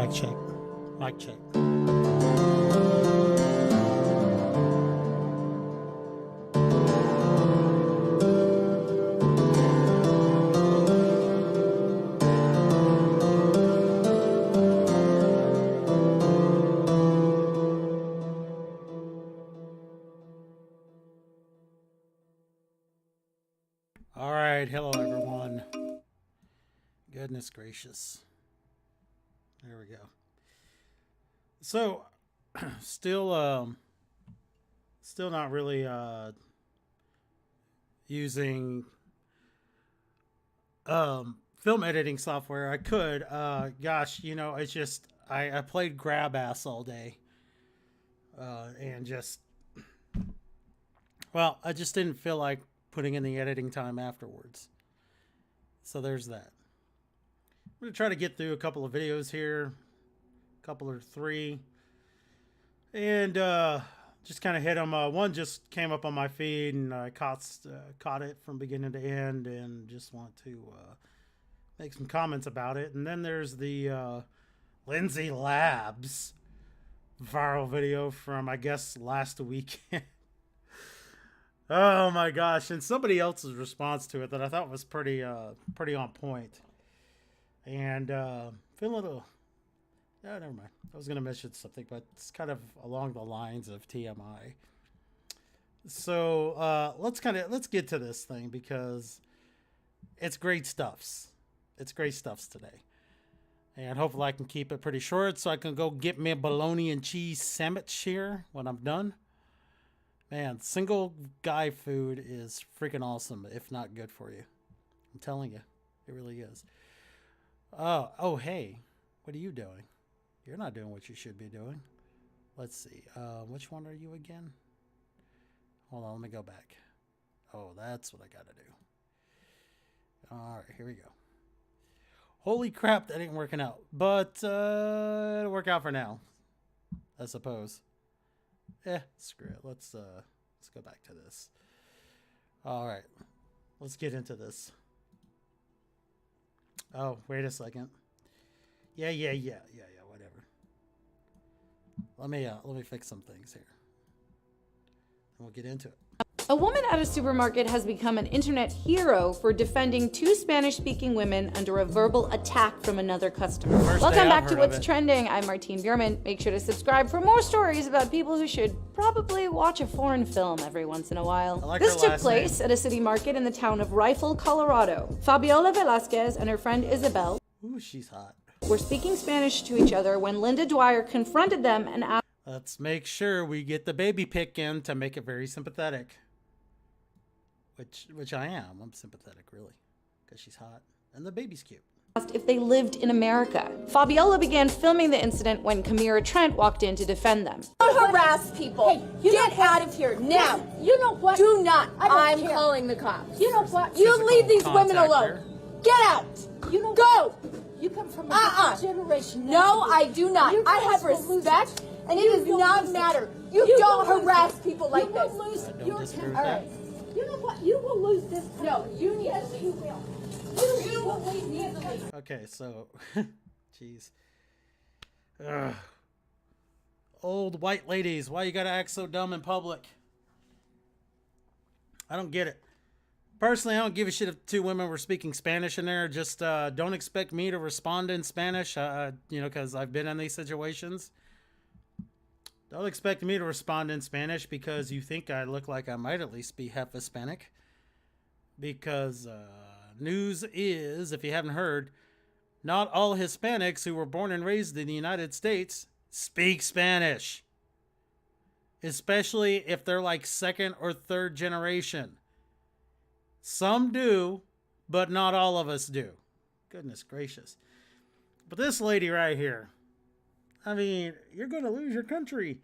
Mic check. Mic check. All right, hello everyone. Goodness gracious. There we go. So, still not really using film editing software. I could, gosh, you know, it's just I played grab ass all day, and just, well, I just didn't feel like putting in the editing time afterwards. So there's that. I'm going to try to get through a couple of videos here, a couple or three, and just kind of hit them. One just came up on my feed, and I caught it from beginning to end, and just want to make some comments about it. And then there's the Lindsay Labs viral video from, I guess, last weekend. Oh my gosh, and somebody else's response to it that I thought was pretty on point. And feel a little, oh, never mind. I was going to mention something, but it's kind of along the lines of TMI. So let's get to this thing, because it's great stuffs. It's great stuffs today. And hopefully I can keep it pretty short so I can go get me a bologna and cheese sandwich here when I'm done. Man, single guy food is freaking awesome, if not good for you. I'm telling you, it really is. Oh, hey, what are you doing? You're not doing what you should be doing. Let's see. Which one are you again? Hold on, let me go back. Oh, that's what I gotta do. All right, here we go. Holy crap, that ain't working out. But it'll work out for now, I suppose. Screw it. Let's go back to this. All right, let's get into this. Oh, wait a second. Yeah, whatever. Let me fix some things here, and we'll get into it. A woman at a supermarket has become an internet hero for defending two Spanish-speaking women under a verbal attack from another customer. Welcome back to What's Trending. I'm Martine Bierman. Make sure to subscribe for more stories about people who should probably watch a foreign film every once in a while. This took place at a city market in the town of Rifle, Colorado. Fabiola Velasquez and her friend Isabel She's hot. were speaking Spanish to each other when Linda Dwyer confronted them and asked, Let's make sure we get the baby pick in to make it very sympathetic. Which I am. I'm sympathetic, really, because she's hot and the baby's cute. if they lived in America. Fabiola began filming the incident when Kamira Trent walked in to defend them. Don't harass people. Hey, get out of here now. You know what? Do not. I'm calling the cops. You know what? You leave these women alone. Get out. You know. Go. You come from a different generation. No, I do not. I have respect, and it does not matter. You don't harass people like this. Don't disagree with that. You know what? You will lose this. No, you need to leave. You will. You will need to leave. Okay, so, jeez. Old white ladies, why you gotta act so dumb in public? I don't get it. Personally, I don't give a shit if two women were speaking Spanish in there. Just don't expect me to respond in Spanish, you know, because I've been in these situations. Don't expect me to respond in Spanish because you think I look like I might at least be half Hispanic. Because news is, if you haven't heard, not all Hispanics who were born and raised in the United States speak Spanish. Especially if they're like second or third generation. Some do, but not all of us do. Goodness gracious. But this lady right here, I mean, you're going to lose your country.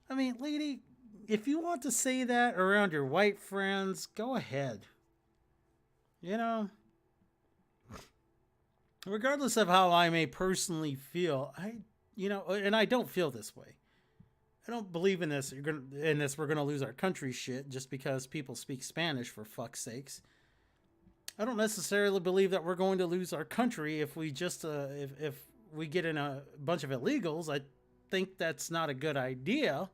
I mean, lady, if you want to say that around your white friends, go ahead. You know, regardless of how I may personally feel, and I don't feel this way. I don't believe in this. We're gonna lose our country shit just because people speak Spanish, for fuck's sakes. I don't necessarily believe that we're going to lose our country if we just if we get in a bunch of illegals, I think that's not a good idea.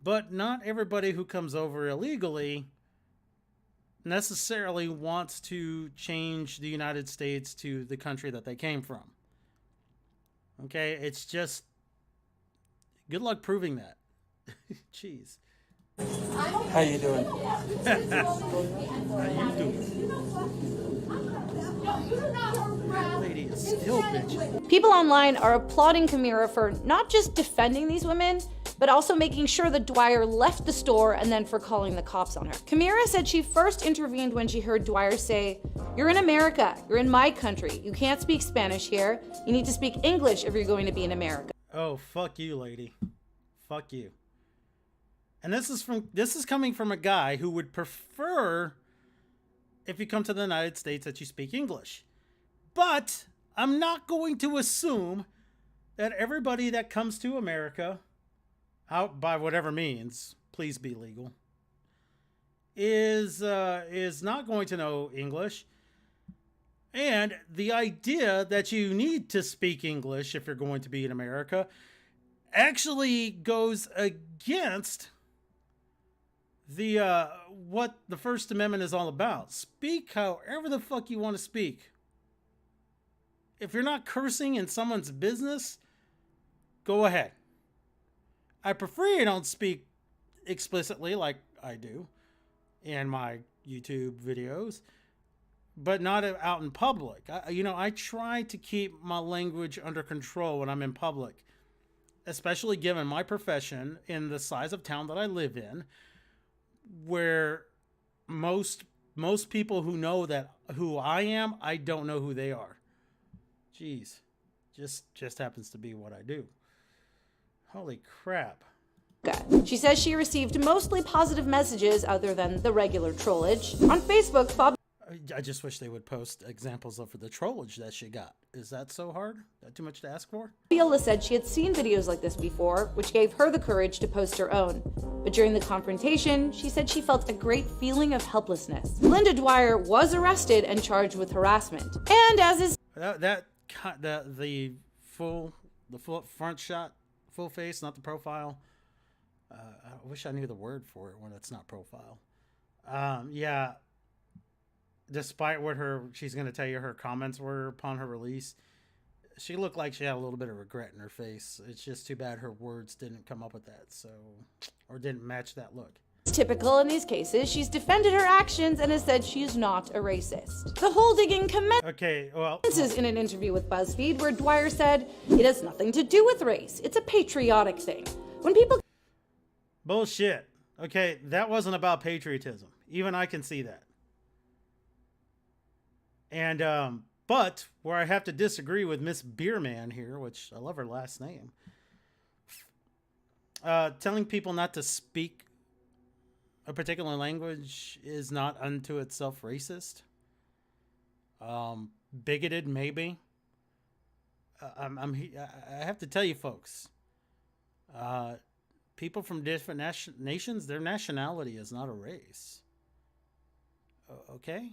But not everybody who comes over illegally necessarily wants to change the United States to the country that they came from. Okay, it's just good luck proving that. Jeez. How you doing? How you doing? That lady is still bitching. People online are applauding Kamira for not just defending these women, but also making sure that Dwyer left the store and then for calling the cops on her. Kamira said she first intervened when she heard Dwyer say, "You're in America, you're in my country, you can't speak Spanish here, you need to speak English if you're going to be in America." Oh, fuck you, lady. Fuck you. And this is coming from a guy who would prefer, if you come to the United States, that you speak English. But I'm not going to assume that everybody that comes to America, out by whatever means, please be legal, is not going to know English. And the idea that you need to speak English if you're going to be in America actually goes against the what the First Amendment is all about. Speak however the fuck you want to speak. If you're not cursing in someone's business, go ahead. I prefer you don't speak explicitly like I do in my YouTube videos, but not out in public. I try to keep my language under control when I'm in public, especially given my profession in the size of town that I live in, where most people who know who I am, I don't know who they are. Jeez, just happens to be what I do. Holy crap. She says she received mostly positive messages other than the regular trollage. On Facebook, Bob... I just wish they would post examples of the trollage that she got. Is that so hard? That too much to ask for? Viola said she had seen videos like this before, which gave her the courage to post her own. But during the confrontation, she said she felt a great feeling of helplessness. Linda Dwyer was arrested and charged with harassment. And as is... The full front shot, full face, not the profile. I wish I knew the word for it when it's not profile. Yeah. Despite what she's going to tell you her comments were upon her release, she looked like she had a little bit of regret in her face. It's just too bad her words didn't come up with that, or didn't match that look. Typical in these cases, she's defended her actions and has said she's not a racist. The whole digging commences in an interview with BuzzFeed, where Dwyer said it has nothing to do with race. It's a patriotic thing. When people... Bullshit. Okay, that wasn't about patriotism. Even I can see that. And, but where I have to disagree with Miss Beerman here, which I love her last name, telling people not to speak a particular language is not unto itself racist. Bigoted, maybe. I have to tell you folks, people from different nations, their nationality is not a race. Okay?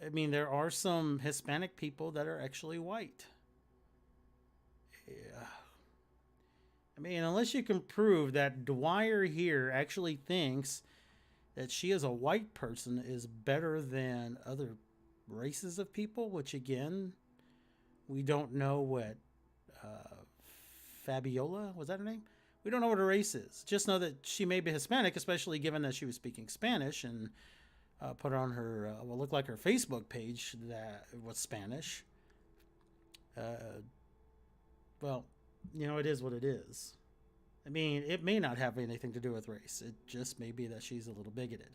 I mean, there are some Hispanic people that are actually white. Yeah. I mean, unless you can prove that Dwyer here actually thinks that she as a white person is better than other races of people, which again, we don't know what Fabiola, was that her name? We don't know what her race is. Just know that she may be Hispanic, especially given that she was speaking Spanish and put on her, what looked like her Facebook page that was Spanish. Well, you know, it is what it is. I mean, it may not have anything to do with race. It just may be that she's a little bigoted.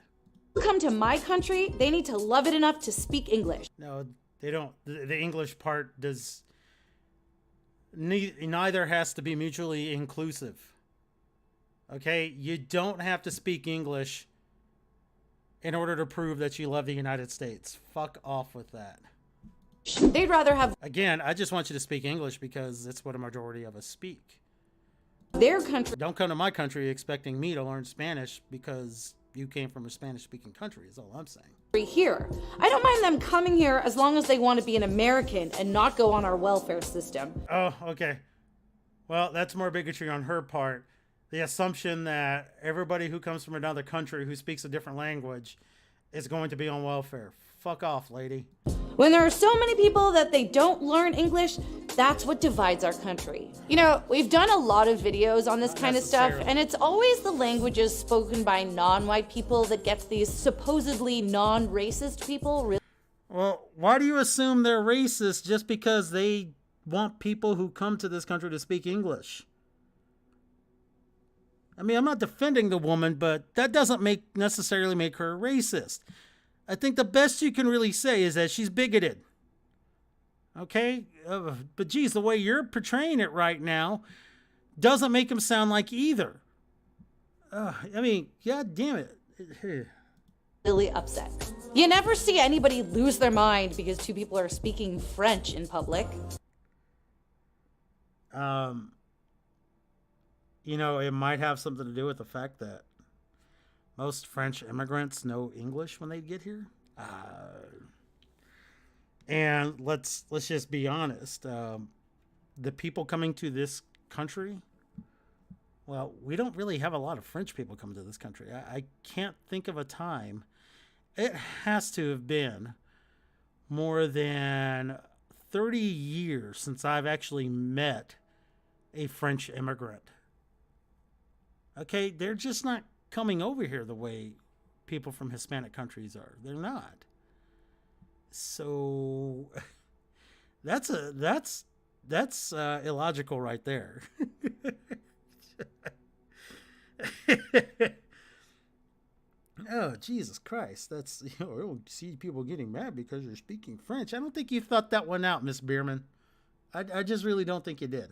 Come to my country, they need to love it enough to speak English. No, they don't. The English part does... Neither has to be mutually inclusive. Okay? You don't have to speak English in order to prove that you love the United States. Fuck off with that. They'd rather have... Again, I just want you to speak English because it's what a majority of us speak. Their country... Don't come to my country expecting me to learn Spanish because you came from a Spanish-speaking country, is all I'm saying. Here. I don't mind them coming here as long as they want to be an American and not go on our welfare system. Oh, okay. Well, that's more bigotry on her part. The assumption that everybody who comes from another country who speaks a different language is going to be on welfare. Fuck off, lady. When there are so many people that they don't learn English, that's what divides our country. You know, we've done a lot of videos on this kind of stuff, and it's always the languages spoken by non-white people that gets these supposedly non-racist people. Well, why do you assume they're racist just because they want people who come to this country to speak English? I mean, I'm not defending the woman, but that doesn't necessarily make her a racist. I think the best you can really say is that she's bigoted. Okay? But geez, the way you're portraying it right now doesn't make him sound like either. I mean, god damn it. Really upset. You never see anybody lose their mind because two people are speaking French in public. You know, it might have something to do with the fact that most French immigrants know English when they get here. And let's just be honest. The people coming to this country, well, we don't really have a lot of French people come to this country. I can't think of a time. It has to have been more than 30 years since I've actually met a French immigrant. Okay, they're just not coming over here the way people from Hispanic countries are. They're not. So that's illogical right there. Oh, Jesus Christ. That's, you know, I don't see people getting mad because you're speaking French. I don't think you thought that one out, Miss Bierman. I just really don't think you did.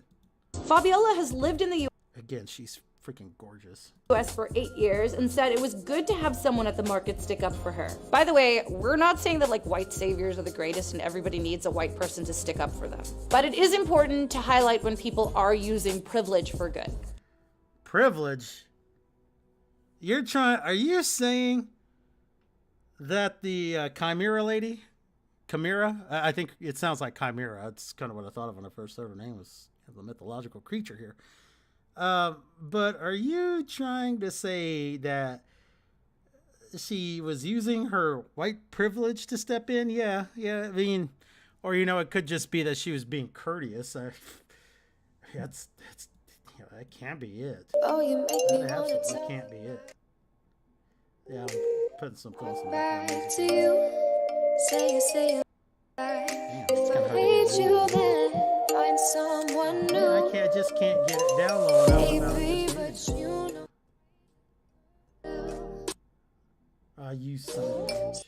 Fabiola has lived in the U.S. Again, she's freaking gorgeous. For 8 years and said it was good to have someone at the market stick up for her. By the way, we're not saying that like white saviors are the greatest and everybody needs a white person to stick up for them. But it is important to highlight when people are using privilege for good. Privilege? Are you saying that the Chimera lady, Chimera? I think it sounds like Chimera. That's kind of what I thought of when I first heard her name, was the mythological creature here. But are you trying to say that she was using her white privilege to step in? Yeah. I mean, or, you know, it could just be that she was being courteous. That's that can't be it. Oh, you make me want to tell. Can't be it. Yeah, I'm putting some close in back to you. Say damn, it's kind of hard to you, then find someone new. I just can't get it down low enough. But you know. You son of a bitch.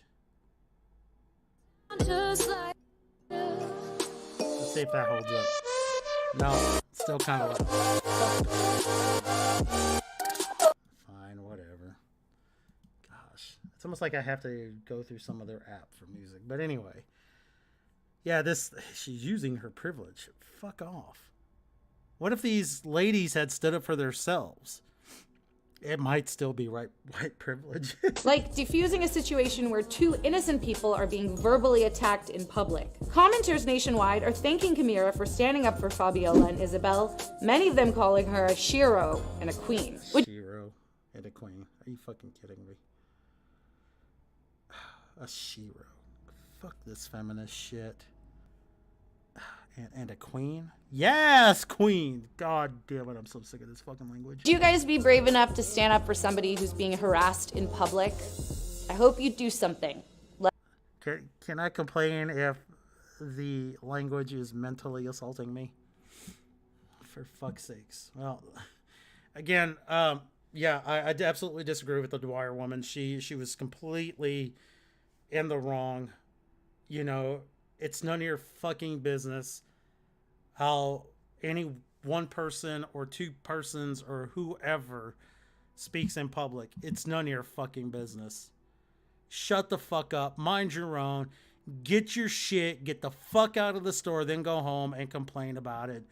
Let's see if that holds up. No, still kind of like. Fine, whatever. Gosh, it's almost like I have to go through some other app for music. But anyway, yeah, she's using her privilege. Fuck off. What if these ladies had stood up for themselves? It might still be white privilege. Like diffusing a situation where two innocent people are being verbally attacked in public. Commenters nationwide are thanking Chimera for standing up for Fabiola and Isabel, many of them calling her a shero and a queen. Shero and a queen. Are you fucking kidding me? A shero. Fuck this feminist shit. And a queen? Yes, queen! God damn it, I'm so sick of this fucking language. Do you guys be brave enough to stand up for somebody who's being harassed in public? I hope you do something. Can I complain if the language is mentally assaulting me? For fuck's sakes. Well, again, yeah, I absolutely disagree with the Dwyer woman. She was completely in the wrong. You know, it's none of your fucking business how any one person or two persons or whoever speaks in public. It's none of your fucking business. Shut the fuck up. Mind your own. Get your shit. Get the fuck out of the store. Then go home and complain about it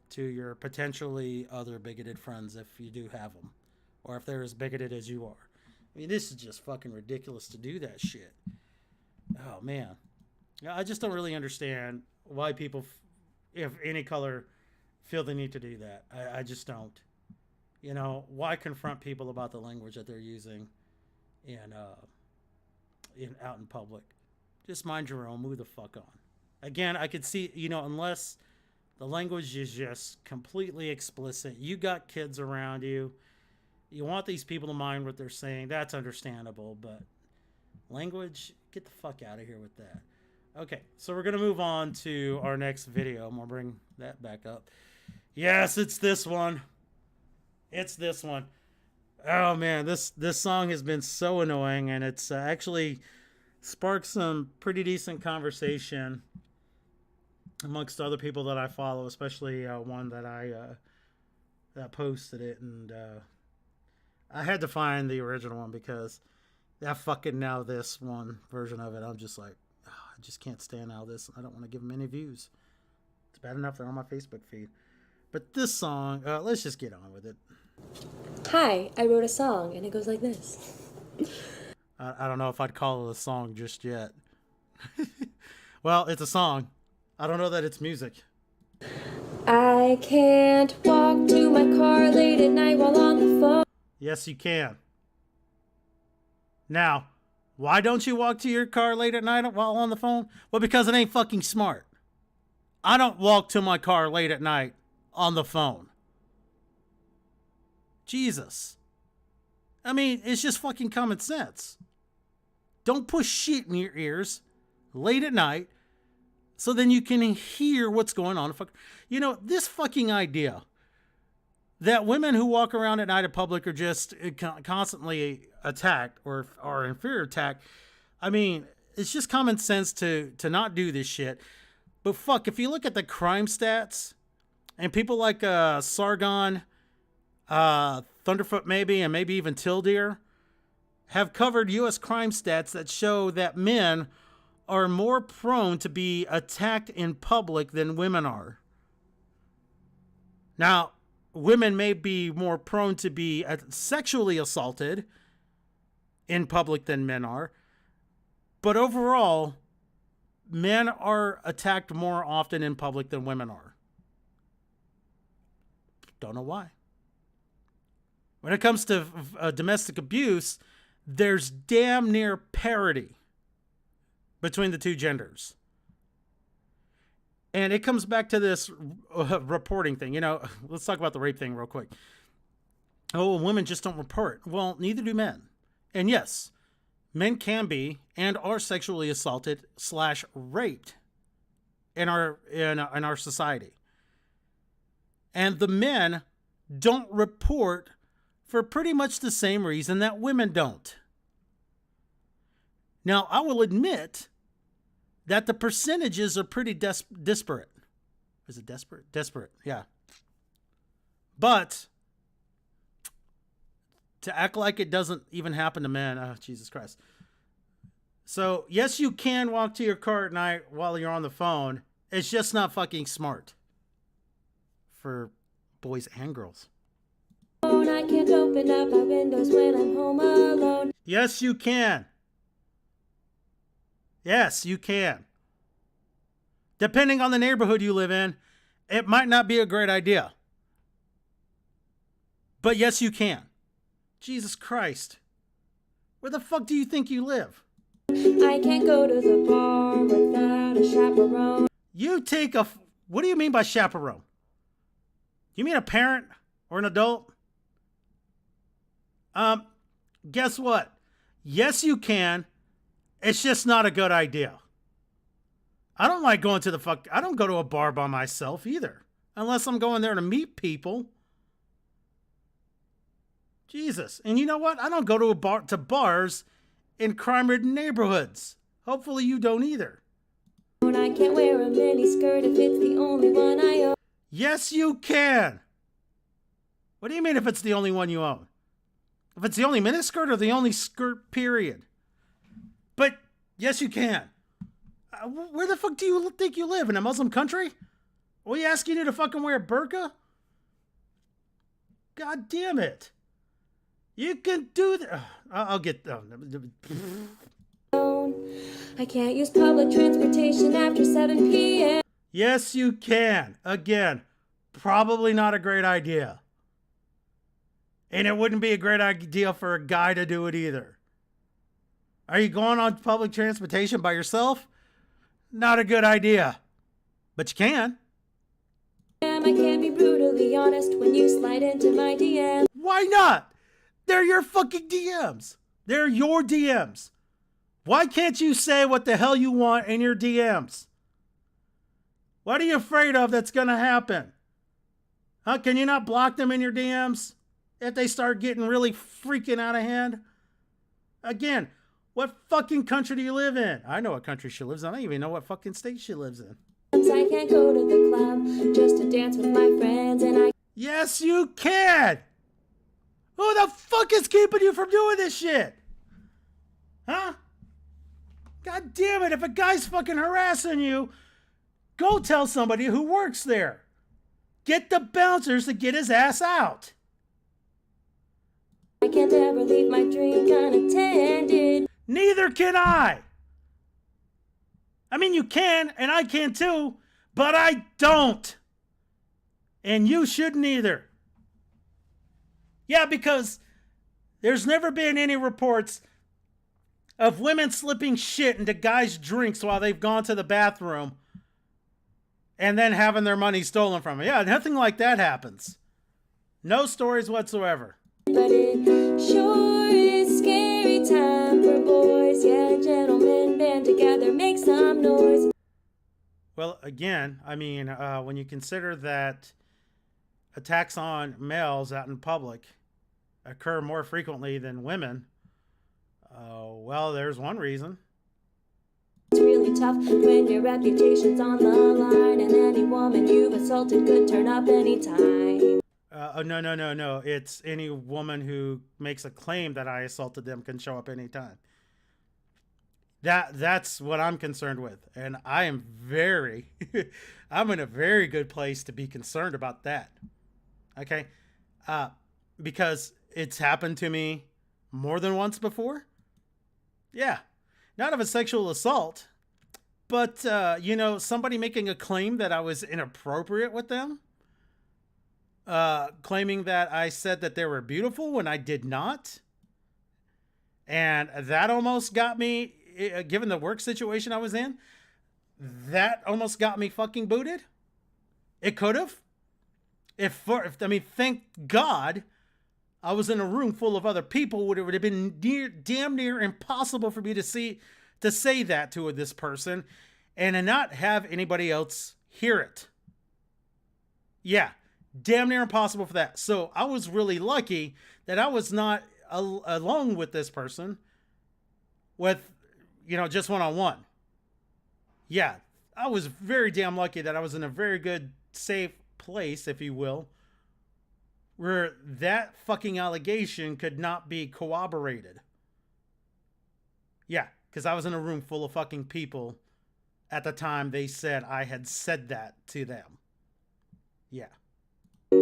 to your potentially other bigoted friends if you do have them. Or if they're as bigoted as you are. I mean, this is just fucking ridiculous to do that shit. Oh, man. I just don't really understand why people, if any color, feel the need to do that. I just don't. You know, why confront people about the language that they're using out in public? Just mind your own. Move the fuck on. Again, I could see, you know, unless the language is just completely explicit, you got kids around you, you want these people to mind what they're saying, that's understandable, but language, get the fuck out of here with that. Okay, so we're going to move on to our next video. I'm going to bring that back up. Yes, it's this one. It's this one. Oh, man, this song has been so annoying, and it's actually sparked some pretty decent conversation amongst other people that I follow, especially one that that posted it, and I had to find the original one because that fucking Now This one version of it, I'm just like, oh, I just can't stand Now This. I don't want to give them any views. It's bad enough they're on my Facebook feed. But this song, let's just get on with it. Hi, I wrote a song, and it goes like this. I don't know if I'd call it a song just yet. Well, it's a song. I don't know that it's music. I can't walk to my car late at night while on the phone. Yes, you can. Now, why don't you walk to your car late at night while on the phone? Well, because it ain't fucking smart. I don't walk to my car late at night on the phone. Jesus. I mean, it's just fucking common sense. Don't push shit in your ears late at night so then you can hear what's going on. You know, this fucking idea that women who walk around at night in public are just constantly attacked or are in fear of attack. I mean, it's just common sense to not do this shit. But fuck, if you look at the crime stats and people like Sargon, Thunderfoot maybe, and maybe even Tildeer have covered U.S. crime stats that show that men are more prone to be attacked in public than women are. Now, women may be more prone to be sexually assaulted in public than men are, but overall, men are attacked more often in public than women are. Don't know why. When it comes to domestic abuse, there's damn near parity between the two genders. And it comes back to this reporting thing. You know, let's talk about the rape thing real quick. Oh, women just don't report. Well, neither do men. And yes, men can be and are sexually assaulted / raped in our society. And the men don't report for pretty much the same reason that women don't. Now, I will admit that the percentages are pretty disparate. Is it desperate? Desperate, yeah. But to act like it doesn't even happen to men, oh, Jesus Christ. So, yes, you can walk to your car at night while you're on the phone. It's just not fucking smart for boys and girls. I can't open up my windows when I'm home alone. Yes, you can. Yes, you can. Depending on the neighborhood you live in, it might not be a great idea. But yes, you can. Jesus Christ. Where the fuck do you think you live? I can't go to the bar without a chaperone. You take a... What do you mean by chaperone? You mean a parent or an adult? Guess what? Yes, you can. It's just not a good idea. I don't like going to I don't go to a bar by myself either. Unless I'm going there to meet people. Jesus. And you know what? I don't go to bars in crime-ridden neighborhoods. Hopefully you don't either. I can't wear a mini skirt if it's the only one I own. Yes, you can. What do you mean if it's the only one you own? If it's the only miniskirt or the only skirt, period. But yes, you can. Where the fuck do you think you live? In a Muslim country? Are we asking you to fucking wear a burqa? God damn it. You can do that. I'll get... I can't use public transportation after 7 p.m. Yes, you can. Again, probably not a great idea. And it wouldn't be a great idea for a guy to do it either. Are you going on public transportation by yourself? Not a good idea. But you can. I can't be brutally honest when you slide into my DM. Why not? They're your fucking DMs. They're your DMs. Why can't you say what the hell you want in your DMs? What are you afraid of that's going to happen? Huh? Can you not block them in your DMs if they start getting really freaking out of hand? Again, what fucking country do you live in? I know what country she lives in. I don't even know what fucking state she lives in. I can't go to the club just to dance with my friends and I... Yes, you can! Who the fuck is keeping you from doing this shit? Huh? God damn it, if a guy's fucking harassing you, go tell somebody who works there. Get the bouncers to get his ass out. I can't ever leave my drink unattended. Neither can I. I mean, you can, and I can too, but I don't. And you shouldn't either. Yeah, because there's never been any reports of women slipping shit into guys' drinks while they've gone to the bathroom and then having their money stolen from them. Yeah, nothing like that happens. No stories whatsoever. But it sure is scary time for boys. Yeah, gentlemen, band together, make some noise. Well, again, I mean, when you consider that attacks on males out in public occur more frequently than women, well, there's one reason. It's really tough when your reputation's on the line and any woman you've assaulted could turn up anytime. No. It's any woman who makes a claim that I assaulted them can show up anytime. That's what I'm concerned with. And I am I'm in a very good place to be concerned about that. Okay? Because it's happened to me more than once before. Yeah. Not of a sexual assault, but, somebody making a claim that I was inappropriate with them. Claiming that I said that they were beautiful when I did not. And that almost got me, given the work situation I was in, that almost got me fucking booted. It could have. Thank God I was in a room full of other people. It would have been damn near impossible for me to say that to this person and not have anybody else hear it. Yeah, damn near impossible for that. So I was really lucky that I was not alone with this person with, just one-on-one. Yeah, I was very damn lucky that I was in a very good, safe place, if you will, where that fucking allegation could not be corroborated. Yeah, because I was in a room full of fucking people at the time they said I had said that to them. Yeah. Yeah,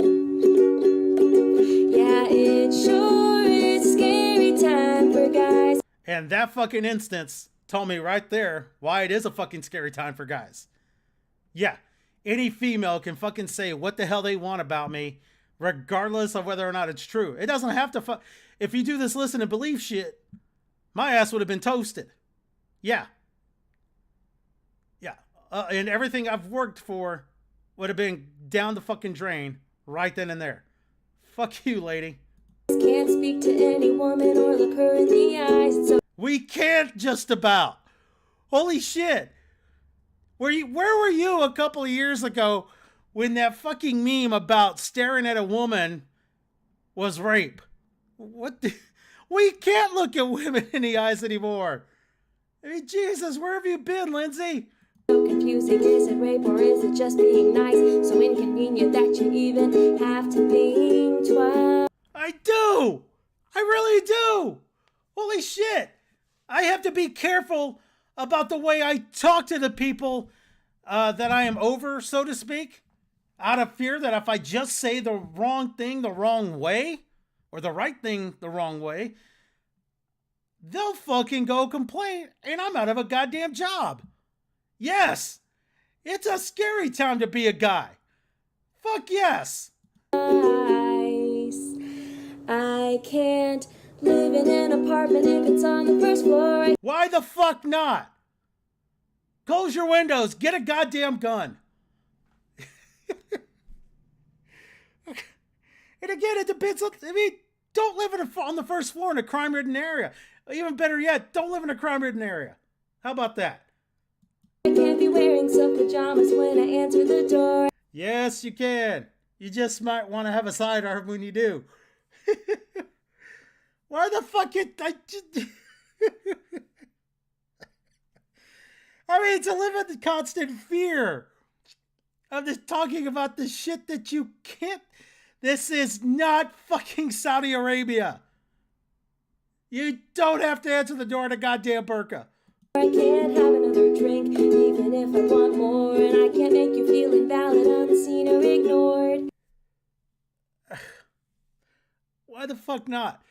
it sure is scary time for guys. And that fucking instance told me right there why it is a fucking scary time for guys. Yeah, any female can fucking say what the hell they want about me, regardless of whether or not it's true. It doesn't have to if you do this listen and believe shit, my ass would have been toasted. Yeah. Yeah. And everything I've worked for would have been down the fucking drain right then and there. Fuck you, lady. Can't speak to any woman or look her in the eyes. So we can't just about. Holy shit. Where were you a couple of years ago when that fucking meme about staring at a woman was rape? We can't look at women in the eyes anymore. I mean, Jesus, where have you been, Lindsay? So confusing, is it rape or is it just being nice? So inconvenient that you even have to think twice. I do! I really do! Holy shit! I have to be careful about the way I talk to the people that I am over, so to speak, out of fear that if I just say the wrong thing the wrong way, or the right thing the wrong way, they'll fucking go complain and I'm out of a goddamn job. Yes, it's a scary time to be a guy. Fuck yes. I can't live in an apartment if it's on the first floor. Why the fuck not? Close your windows. Get a goddamn gun. And again, it depends on, I mean, don't live on the first floor in a crime-ridden area. Even better yet, don't live in a crime-ridden area. How about that? I can't be wearing silk pajamas when I answer the door. Yes, you can. You just might want to have a sidearm when you do. Why the fuck I mean, to live in the constant fear of this talking about the shit that you can't. This is not fucking Saudi Arabia. You don't have to answer the door in a goddamn burqa. I can't have another drink, even if I want more, and I can't make you feel invalid, unseen, or ignored. Why the fuck not?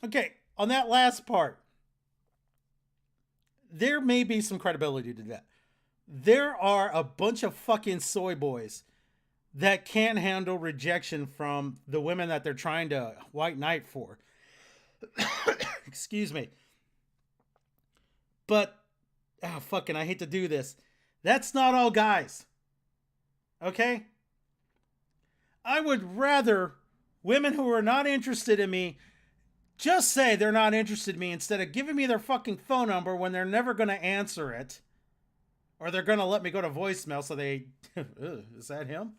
Okay, on that last part, there may be some credibility to that. There are a bunch of fucking soy boys that can't handle rejection from the women that they're trying to white knight for. Excuse me. But, oh, fucking, I hate to do this. That's not all guys. Okay? I would rather women who are not interested in me just say they're not interested in me instead of giving me their fucking phone number when they're never going to answer it. Or they're going to let me go to voicemail so they... Is that him?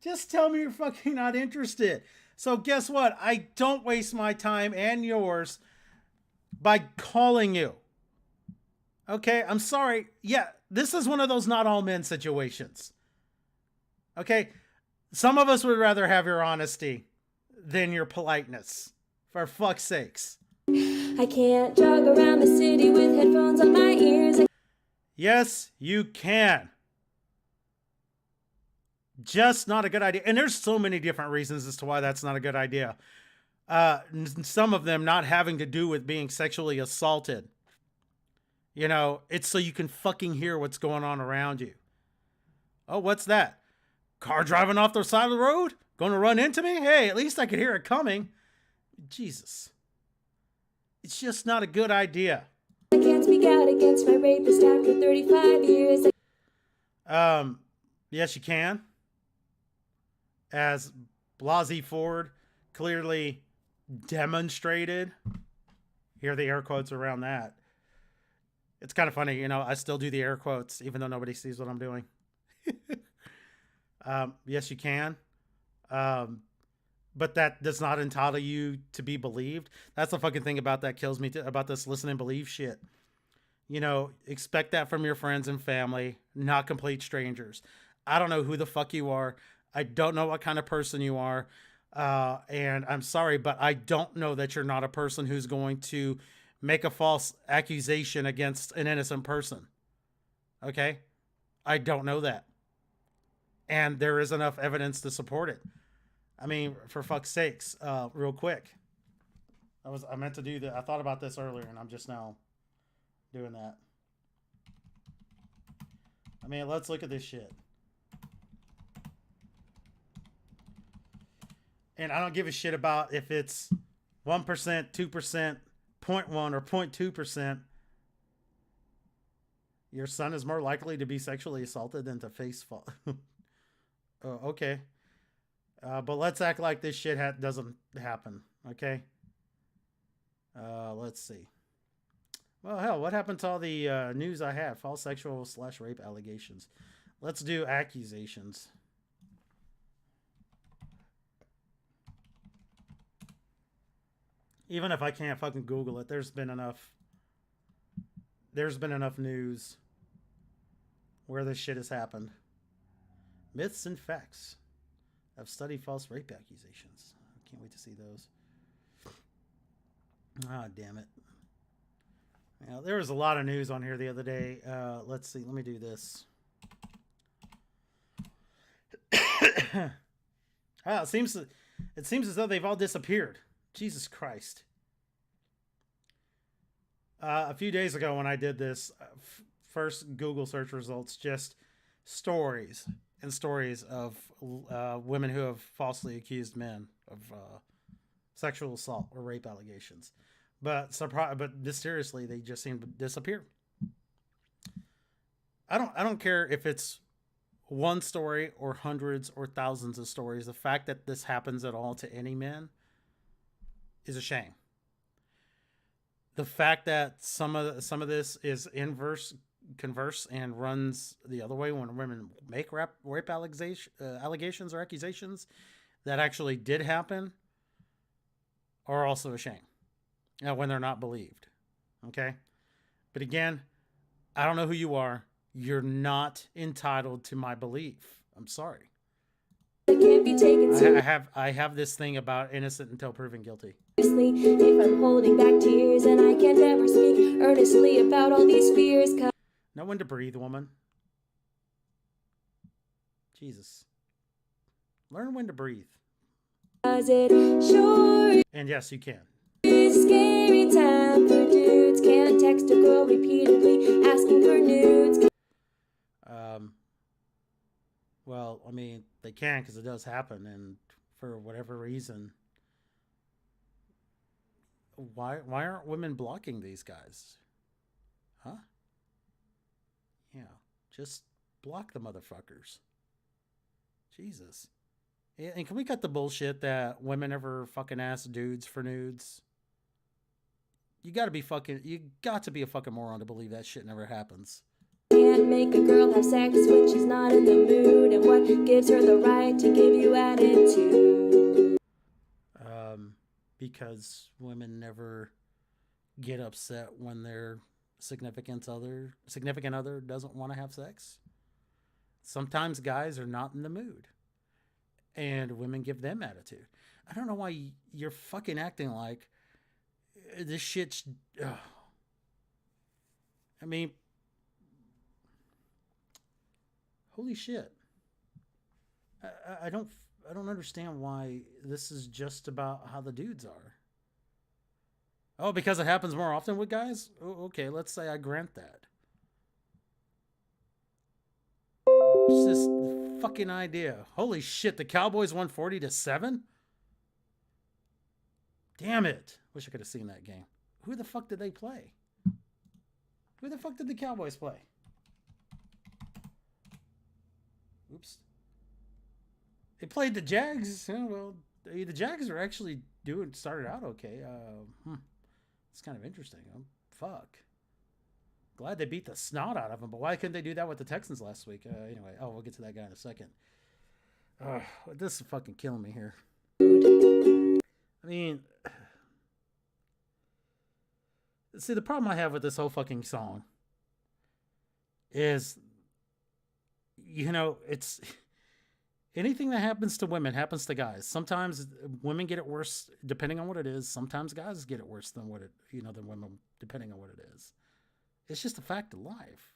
Just tell me you're fucking not interested. So guess what? I don't waste my time and yours by calling you. Okay, I'm sorry. Yeah, this is one of those not all men situations. Okay, some of us would rather have your honesty than your politeness. For fuck's sakes. I can't jog around the city with headphones on my ears. Yes, you can. Just not a good idea. And there's so many different reasons as to why that's not a good idea. Some of them not having to do with being sexually assaulted. You know, it's so you can fucking hear what's going on around you. Oh, what's that? Car driving off the side of the road? Going to run into me? Hey, at least I could hear it coming. Jesus. It's just not a good idea. I can't speak out against my rapist after 35 years. Yes, you can. As Blasey Ford clearly demonstrated. Here are the air quotes around that. It's kind of funny, you know, I still do the air quotes even though nobody sees what I'm doing. Yes, you can. But that does not entitle you to be believed. That's the fucking thing about that kills me about this listen and believe shit. You know, expect that from your friends and family, not complete strangers. I don't know who the fuck you are. I don't know what kind of person you are. And I'm sorry, but I don't know that you're not a person who's going to make a false accusation against an innocent person. Okay? I don't know that. And there is enough evidence to support it. I mean, for fuck's sakes, real quick. I meant to do that. I thought about this earlier and I'm just now doing that. I mean, let's look at this shit. And I don't give a shit about if it's 1%, 2%, 0.1 or 0.2%. Your son is more likely to be sexually assaulted than to face fall. Okay. But let's act like this shit doesn't happen. Okay. Let's see. Well, hell, what happened to all the news I had? False sexual/rape allegations. Let's do accusations. Even if I can't fucking Google it, there's been enough news where this shit has happened. Myths and facts. I've studied false rape accusations. I can't wait to see those. Ah, damn it. Now, there was a lot of news on here the other day. Let's see. Let me do this. It seems It seems as though they've all disappeared. Jesus Christ. A few days ago when I did this, first Google search results, just stories and stories of women who have falsely accused men of sexual assault or rape allegations. But mysteriously, they just seem to disappear. I don't care if it's one story or hundreds or thousands of stories. The fact that this happens at all to any men is a shame. The fact that some of this is converse and runs the other way when women make rape allegations or accusations that actually did happen are also a shame. When they're not believed. Okay? But again, I don't know who you are. You're not entitled to my belief. I'm sorry. Can't be taken I have this thing about innocent until proven guilty. If I'm holding back tears and I can't ever speak earnestly about all these fears. Know when to breathe, woman. Jesus. Learn when to breathe. Cause it sure And yes, you can. is scary time for dudes. Can't text a girl repeatedly asking for nudes. Well, I mean, they can because it does happen, and for whatever reason, why aren't women blocking these guys? Huh? Yeah, just block the motherfuckers. Jesus. And can we cut the bullshit that women ever fucking ask dudes for nudes? You got to be a fucking moron to believe that shit never happens. Can't make a girl have sex when she's not in the mood. And what gives her the right to give you attitude? Because women never get upset when their significant other doesn't want to have sex. Sometimes guys are not in the mood. And women give them attitude. I don't know why you're fucking acting like this shit's... I mean... Holy shit. I don't understand why this is just about how the dudes are. Oh, because it happens more often with guys? Oh, okay, let's say I grant that. It's this fucking idea. Holy shit, the Cowboys won 40-7? Damn it. Wish I could have seen that game. Who the fuck did they play? Who the fuck did the Cowboys play? Oops. They played the Jags. Yeah, well, the Jags are actually started out okay. It's kind of interesting. Fuck. Glad they beat the snot out of them, but why couldn't they do that with the Texans last week? Anyway, we'll get to that guy in a second. This is fucking killing me here. I mean, see, the problem I have with this whole fucking song is, it's anything that happens to women happens to guys. Sometimes women get it worse depending on what it is. Sometimes guys get it worse than than women, depending on what it is. It's just a fact of life.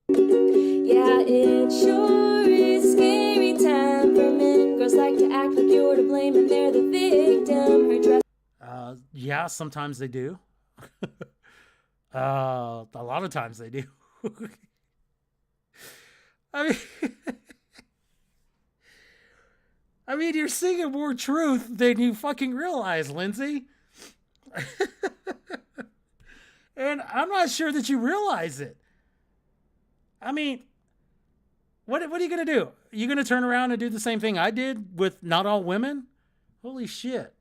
Yeah, it sure is scary time for men. Girls like to act like you're to blame and they're the victim. Her dress. Yeah, sometimes they do. A lot of times they do. I mean, you're singing more truth than you fucking realize, Lindsay. And I'm not sure that you realize it. I mean, what are you going to do? You going to turn around and do the same thing I did with not all women? Holy shit.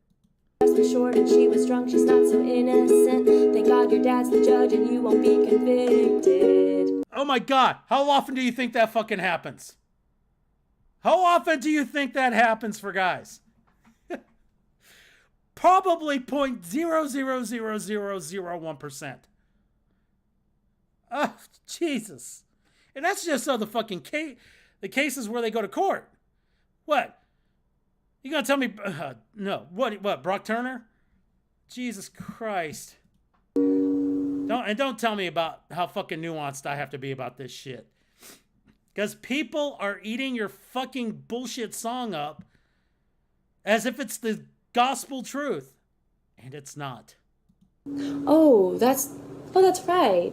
Was short and she was drunk, she's not so innocent. Thank God your dad's the judge and you won't be convicted. Oh my God, how often do you think that fucking happens? How often do you think that happens for guys? Probably 0.00001%. Oh, Jesus. And that's just the fucking the cases where they go to court. What? You gonna tell me? No. What? Brock Turner? Jesus Christ! Don't tell me about how fucking nuanced I have to be about this shit. Because people are eating your fucking bullshit song up as if it's the gospel truth. And it's not. Oh, that's right.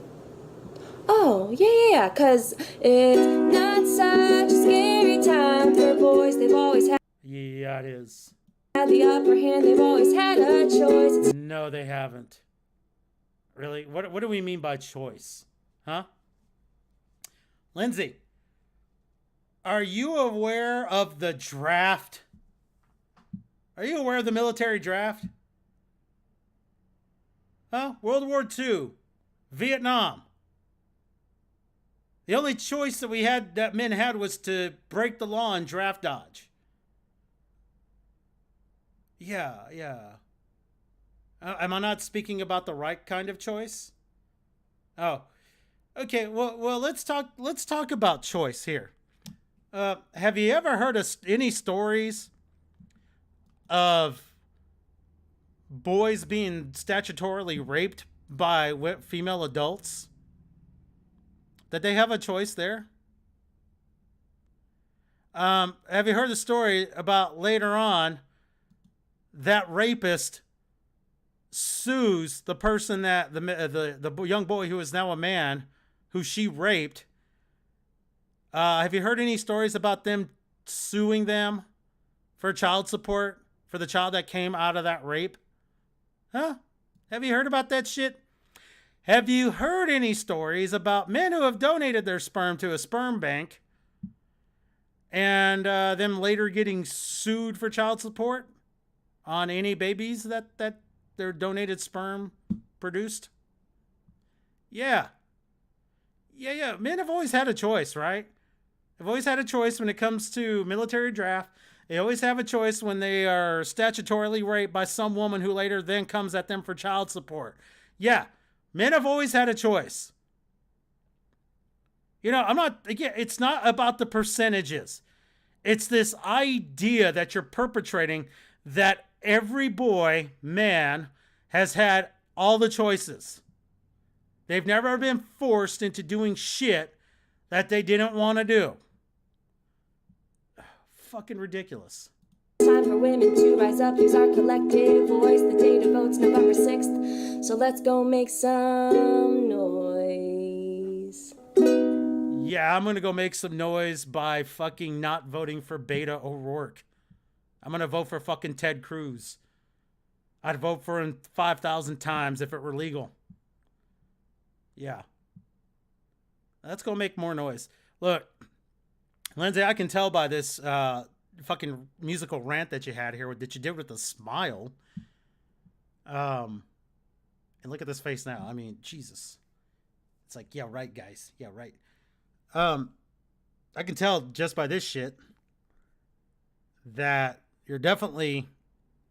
Oh, yeah, 'cause it's not such a scary time for boys. They've always had Yeah, it is. the upper hand. They've always had a choice. No, they haven't. Really? What do we mean by choice? Huh? Lindsay, are you aware of the draft? Are you aware of the military draft? Huh? World War II, Vietnam. The only choice that men had was to break the law and draft dodge. Yeah. Am I not speaking about the right kind of choice? Oh, okay. Well, let's talk about choice here. Have you ever heard of any stories of boys being statutorily raped by female adults? Did they have a choice there? Have you heard the story about later on that rapist sues the person that the young boy who is now a man who she raped? Have you heard any stories about them suing them for child support for the child that came out of that rape? Huh? Have you heard about that shit? Have you heard any stories about men who have donated their sperm to a sperm bank and them later getting sued for child support on any babies that their donated sperm produced? Yeah. Men have always had a choice, right? They've always had a choice when it comes to military draft. They always have a choice when they are statutorily raped by some woman who later then comes at them for child support. Yeah. Men have always had a choice. It's not about the percentages. It's this idea that you're perpetrating that every boy, man, has had all the choices. They've never been forced into doing shit that they didn't want to do. Fucking ridiculous. Time for women to rise up, use our collective voice. The date of vote's November 6th, so let's go make some noise. Yeah, I'm gonna go make some noise by fucking not voting for Beto O'Rourke. I'm gonna vote for fucking Ted Cruz. I'd vote for him 5,000 times if it were legal. Yeah. Let's go make more noise. Look, Lindsay, I can tell by this fucking musical rant that you had here that you did with a smile. And look at this face now. I mean, Jesus. It's like, yeah, right, guys. Yeah, right. I can tell just by this shit that you're definitely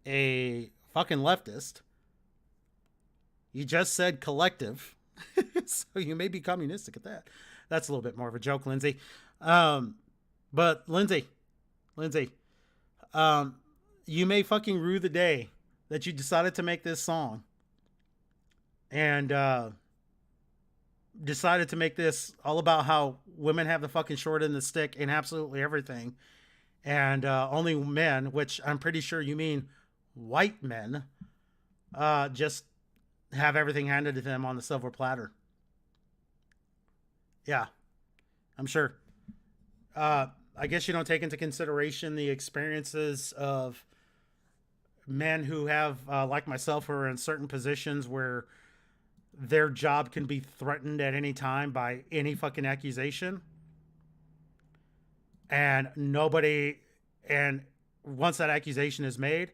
a fucking leftist. You just said collective. So you may be communistic at that. That's a little bit more of a joke, Lindsay. But Lindsay, you may fucking rue the day that you decided to make this song and decided to make this all about how women have the fucking short end of the stick in absolutely everything, and only men, which I'm pretty sure you mean white men, just have everything handed to them on the silver platter. Yeah, I'm sure. I guess you don't take into consideration the experiences of men who have, like myself, who are in certain positions where their job can be threatened at any time by any fucking accusation. And once that accusation is made,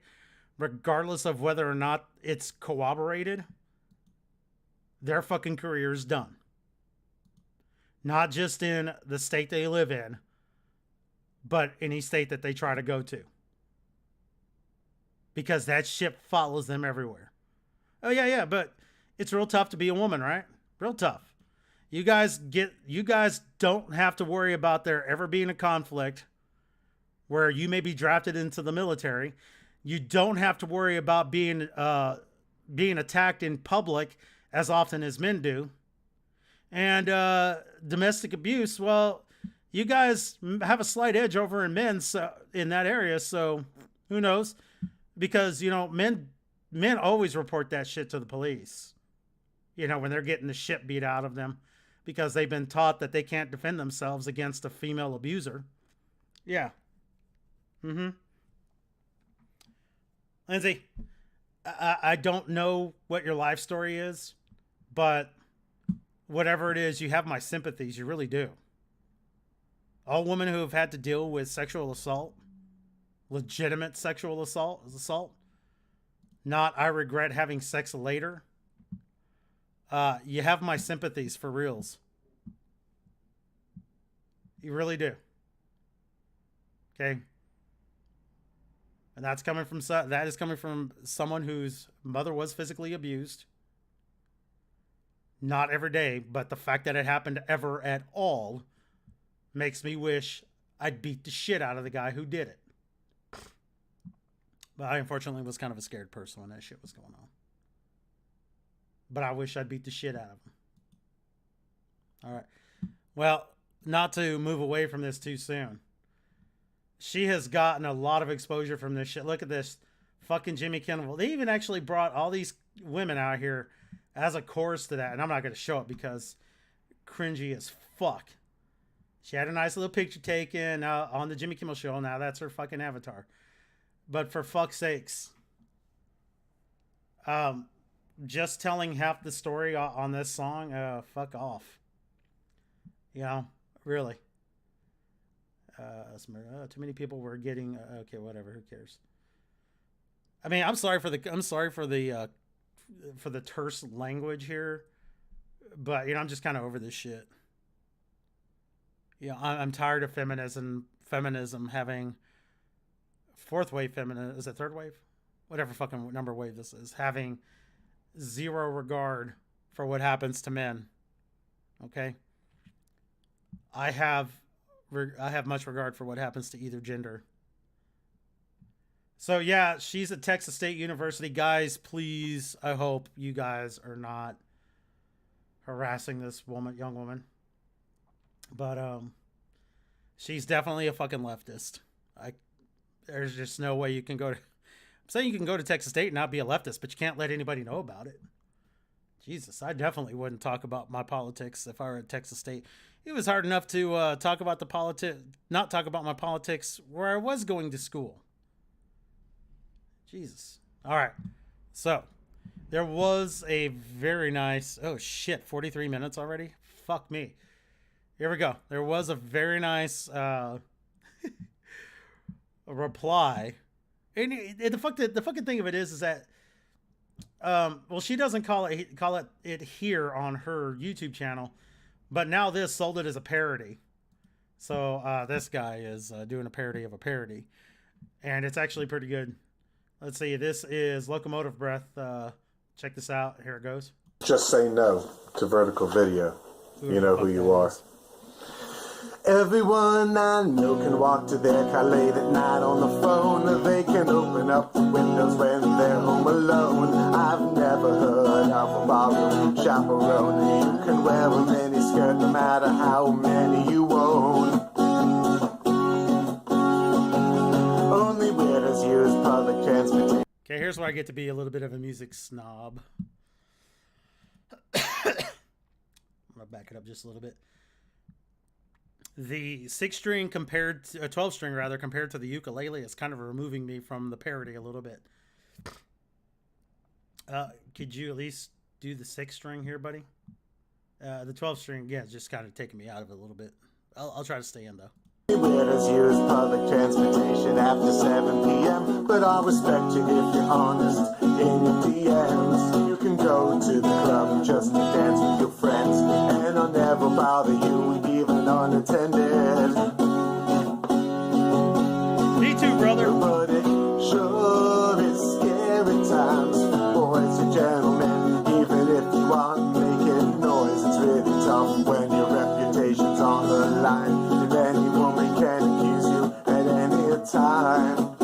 regardless of whether or not it's corroborated, their fucking career is done. Not just in the state they live in, but any state that they try to go to. Because that shit follows them everywhere. Oh, yeah, but it's real tough to be a woman, right? Real tough. You guys don't have to worry about there ever being a conflict where you may be drafted into the military. You don't have to worry about being attacked in public as often as men do. And domestic abuse, well, you guys have a slight edge over in men in that area, so Who knows? Because, you know, men always report that shit to the police. You know, when they're getting the shit beat out of them because they've been taught that they can't defend themselves against a female abuser. Yeah. Mm-hmm. Lindsay, I don't know what your life story is, but whatever it is, you have my sympathies. You really do. All women who have had to deal with sexual assault, legitimate sexual assault, not I regret having sex later. You have my sympathies for reals. You really do. Okay. And that is coming from someone whose mother was physically abused. Not every day, but the fact that it happened ever at all makes me wish I'd beat the shit out of the guy who did it. But I unfortunately was kind of a scared person when that shit was going on. But I wish I'd beat the shit out of him. All right. Well, not to move away from this too soon. She has gotten a lot of exposure from this shit. Look at this. Fucking Jimmy Kimmel. They even actually brought all these women out here as a chorus to that. And I'm not going to show it because cringy as fuck. She had a nice little picture taken on the Jimmy Kimmel show. Now that's her fucking avatar. But for fuck's sakes. Just telling half the story on this song, fuck off. You know, really. Too many people were getting okay, whatever, who cares? I mean, I'm sorry for the terse language here, but you know, I'm just kind of over this shit. Yeah, I'm tired of feminism having fourth wave feminism. Is it third wave? Whatever fucking number wave this is, having zero regard for what happens to men. Okay, I have much regard for what happens to either gender. So yeah, she's at Texas State University. Guys, please, I hope you guys are not harassing this young woman. But she's definitely a fucking leftist. There's just no way you can go to... I'm saying you can go to Texas State and not be a leftist, but you can't let anybody know about it. Jesus, I definitely wouldn't talk about my politics if I were at Texas State. It was hard enough to not talk about my politics where I was going to school. Jesus. All right. So there was a very nice, 43 minutes already. Fuck me. Here we go. There was a very nice reply. And the fucking thing of it is that, well, she doesn't call it here on her YouTube channel. But now this sold it as a parody. So this guy is doing a parody of a parody. And it's actually pretty good. Let's see. This is Locomotive Breath. Check this out. Here it goes. Just say no to vertical video. You know who you are. Everyone I know can walk to their car late at night on the phone. They can open up the windows when they're home alone. I've never heard of a ballroom chaperone. You can wear a mini skirt no matter how many you own. Only weirdos use public transportation. Okay, here's where I get to be a little bit of a music snob. I'm gonna back it up just a little bit. The 6-string compared to 12-string rather compared to the ukulele is kind of removing me from the parody a little bit. Could you at least do the 6-string here, buddy? The 12-string, yeah, it's just kind of taking me out of it a little bit. I'll try to stay in though. Winners use public transportation after 7 p.m. But I'll respect you if you're honest in your DMs. You can go to the club just to dance with your friends, and I'll never bother you even unattended. Me too, brother. But it sure is scary times for boys and gentlemen. Even if you aren't making noise, it's really tough when your reputation's on the line. If any woman can accuse you at any time.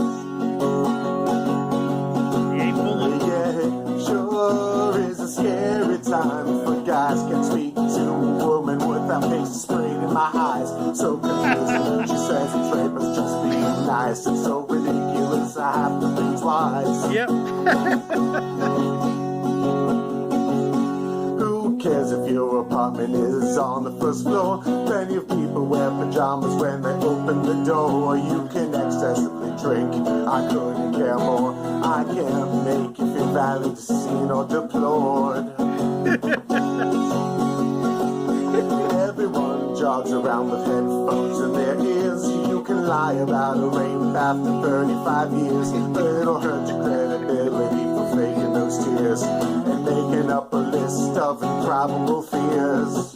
Yeah, it sure is a scary time for guys can speak to a woman without faces sprayed in my eyes. So confusing, she says it's rape, but just being nice. It's so ridiculous, I have to think twice. Yep. Who cares if your apartment is on the first floor? Plenty of people wear pajamas when they open the door. You can excessively drink, I couldn't care more. I can't make you feel valid, seen, or deplored. Everyone jogs around with headphones in their ears. You can lie about a rape after 35 years, but it'll hurt your credibility for faking those tears and making up a list of improbable fears.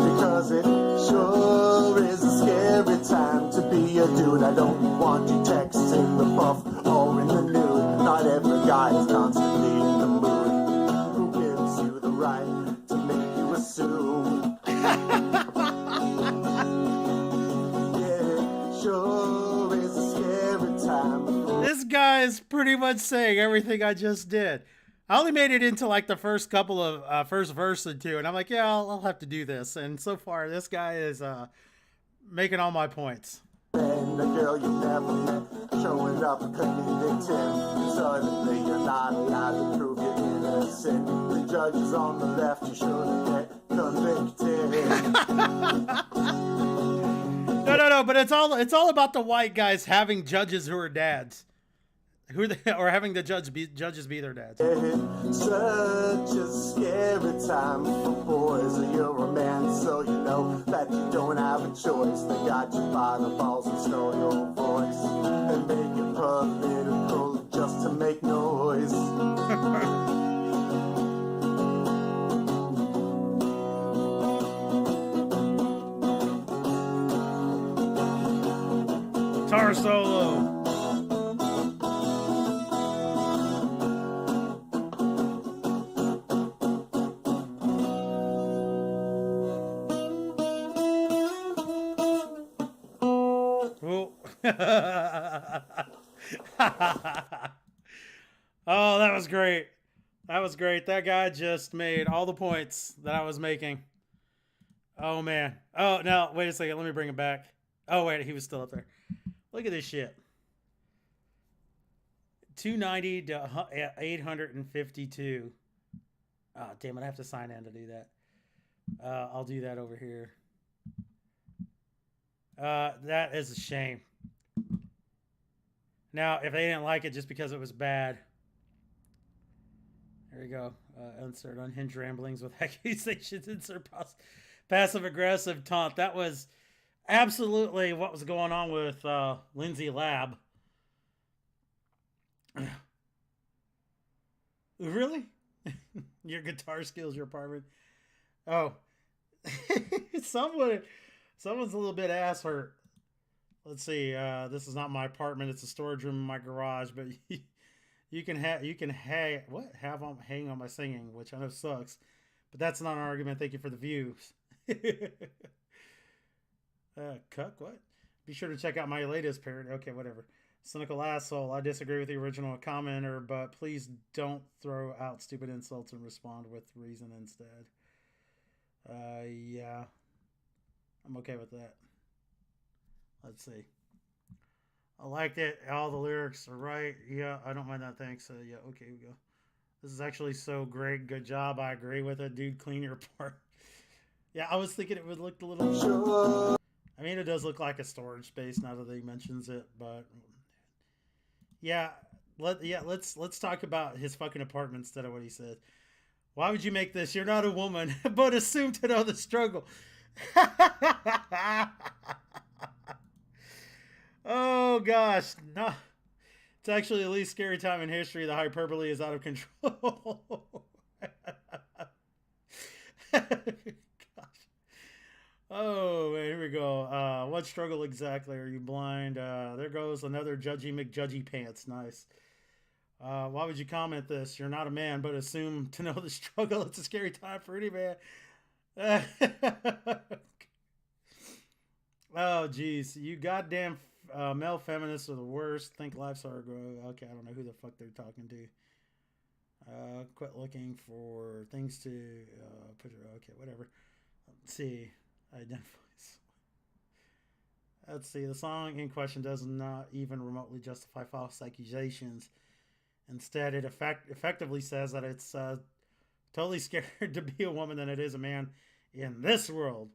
Because it sure is a scary time to be a dude. I don't want you texting the buff or in the nude. Not every guy is constantly in the mood. Who gives you the right to make you assume? Yeah, sure is a scary time. This guy is pretty much saying everything I just did. I only made it into like the first couple of first verse or two, and I'm like, yeah, I'll have to do this. And so far, this guy is making all my points. And the girl you never met, showing up a committed Tim. Suddenly you're not allowed to prove you're innocent. The judge is on the left, you shouldn't get convicted. No, but it's all about the white guys having judges who are dads. Or having the judges be their dads. It's such a scary time for boys. You're a man, so you know that you don't have a choice. They got you by the balls and stole your voice and make it political just to make noise. Guitar solo. Oh, that was great. That was great. That guy just made all the points that I was making. Oh, man. Oh, no. Wait a second. Let me bring him back. Oh, wait. He was still up there. Look at this shit. 290 to 852. Oh, damn it. I have to sign in to do that. I'll do that over here. That is a shame. Now, if they didn't like it just because it was bad. There we go. Insert unhinged ramblings with accusations. Insert passive-aggressive taunt. That was absolutely what was going on with Lindsay Lab. Really? Your guitar skills, your apartment. Oh. Someone's a little bit ass hurt. Let's see. This is not my apartment. It's a storage room in my garage, but you can hang on my singing, which I know sucks, but that's not an argument. Thank you for the views. Cuck, what? Be sure to check out my latest parody. Okay, whatever. Cynical asshole. I disagree with the original commenter, but please don't throw out stupid insults and respond with reason instead. Yeah. I'm okay with that. Let's see. I liked it. All the lyrics are right. Yeah, I don't mind that. Thanks. Yeah, okay, we go. This is actually so great. Good job. I agree with it. Dude, clean your part. Yeah, I was thinking it would look a little... I mean, it does look like a storage space now that he mentions it, but... Yeah, let's talk about his fucking apartment instead of what he said. Why would you make this? You're not a woman, but assume to know the struggle. Oh gosh, no. It's actually the least scary time in history. The hyperbole is out of control. Gosh. Oh man, here we go. What struggle exactly? Are you blind? There goes another Judgy McJudgy pants. Nice. Why would you comment this? You're not a man, but assume to know the struggle. It's a scary time for any man. Oh geez, you goddamn male feminists are the worst. Think life's hard. Okay, I don't know who the fuck they're talking to. Quit looking for things to put your... Okay, whatever. Let's see. Identifies. Let's see. The song in question does not even remotely justify false accusations. Instead, it effectively says that it's totally scared to be a woman than it is a man in this world.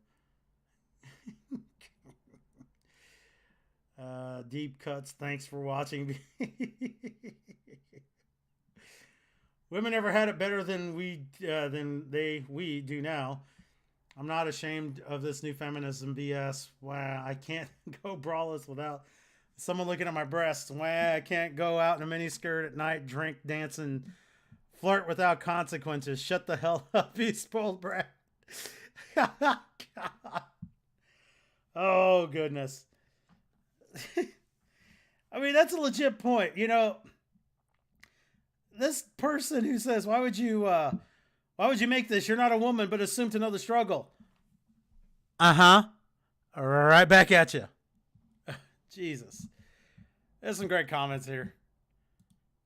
Deep cuts. Thanks for watching. Women never had it better than we do now. I'm not ashamed of this new feminism BS. Wow, I can't go braless without someone looking at my breasts. Wow, I can't go out in a miniskirt at night, drink, dance, and flirt without consequences. Shut the hell up, you spoiled brat. God. Oh, goodness. I mean, that's a legit point. You know, this person who says, why would you make this? You're not a woman, but assume to know the struggle. Uh-huh. Right back at you. Jesus. There's some great comments here.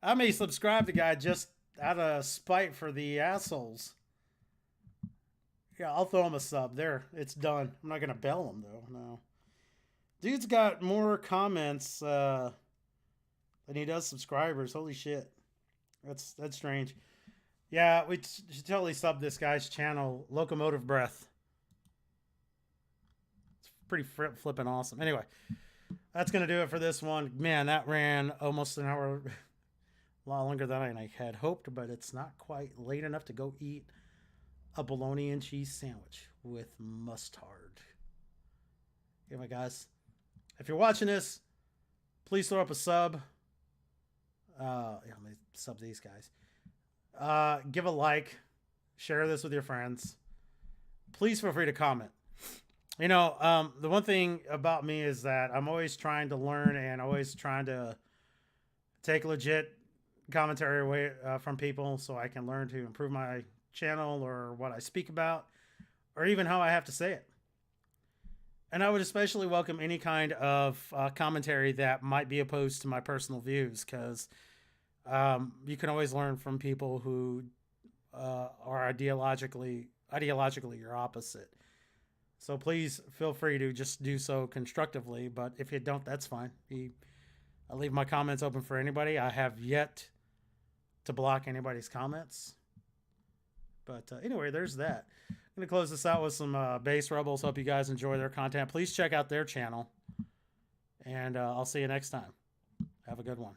I may subscribe to the guy just out of spite for the assholes. Yeah, I'll throw him a sub. There, it's done. I'm not going to bell him, though. No. Dude's got more comments than he does subscribers. Holy shit. That's strange. Yeah, we should totally sub this guy's channel, Locomotive Breath. It's pretty flippin' awesome. Anyway, that's going to do it for this one. Man, that ran almost an hour. A lot longer than I had hoped, but it's not quite late enough to go eat a bologna and cheese sandwich with mustard. Anyway, guys, if you're watching this, please throw up a sub. Let me sub these guys. Give a like. Share this with your friends. Please feel free to comment. You know, the one thing about me is that I'm always trying to learn and always trying to take legit commentary away from people so I can learn to improve my channel or what I speak about or even how I have to say it. And I would especially welcome any kind of commentary that might be opposed to my personal views, because you can always learn from people who are ideologically your opposite. So please feel free to just do so constructively. But if you don't, that's fine. I leave my comments open for anybody. I have yet to block anybody's comments. But anyway, there's that. I'm going to close this out with some Bass Rebels. Hope you guys enjoy their content. Please check out their channel. And I'll see you next time. Have a good one.